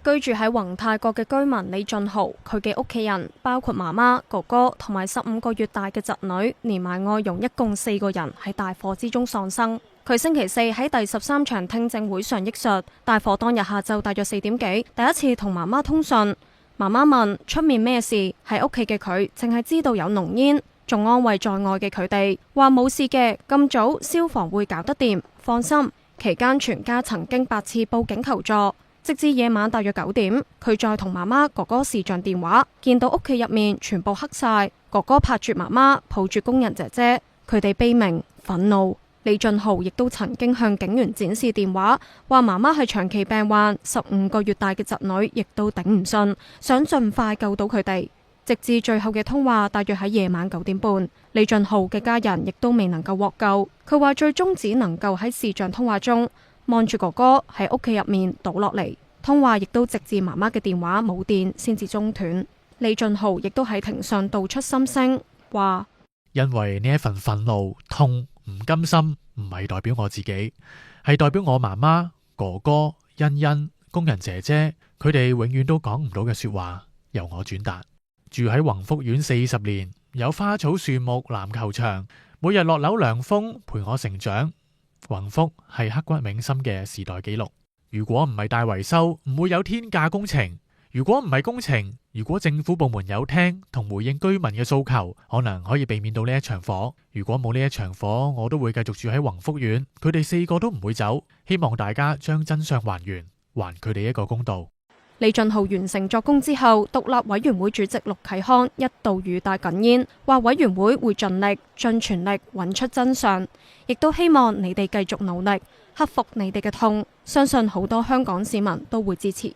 居住喺宏泰閣嘅居民李俊豪，佢嘅屋企人包括媽媽、哥哥同埋15個月大嘅侄女，連埋外傭，一共4個人喺大火之中喪生。佢星期四喺第13場聽證會上憶述，大火當日下晝大約4點幾，第一次同媽媽通訊。媽媽問出面咩事，喺屋企嘅佢淨係知道有濃煙，仲安慰在外嘅佢哋話冇事嘅，咁早消防會搞得掂，放心。期間全家曾經8次報警求助。直至夜晚大約9點，佢再同媽媽、哥哥視像電話，見到屋企入面全部黑晒。哥哥拍住媽媽，抱住工人姐姐，佢哋悲鳴憤怒。李俊豪亦都曾經向警員展示電話，話媽媽係長期病患，15個月大嘅侄女亦都頂唔順，想盡快救到佢哋。直至最後嘅通話，大約喺夜晚9點半，李俊豪嘅家人亦都未能夠獲救。佢話最終只能夠喺視像通話中望住哥哥喺屋企入面倒落嚟，通話亦都直至媽媽嘅電話冇電先至中斷。李俊豪亦都喺庭上道出心聲，話因為呢一份憤怒、痛、唔甘心，唔係代表我自己，係代表我媽媽、哥哥、欣欣、工人姐姐，佢哋永遠都講唔到嘅說話，由我轉達。住喺宏福苑40年，有花草樹木、籃球場，每日落樓涼風陪我成長。宏福係刻骨銘心嘅時代記錄。如果唔係大維修，唔會有天價工程。如果唔係工程，如果政府部門有聽同回應居民嘅訴求，可能可以避免到呢一場火。如果冇呢一場火，我都會繼續住喺宏福苑。佢哋4個都唔會走。希望大家將真相還原，還佢哋一個公道。李俊豪完成作供之後，獨立委員會主席陸啟康一度語帶哽咽，話委員會會盡力盡全力揾出真相，亦都希望你哋繼續努力克服你哋嘅痛，相信好多香港市民都會支持。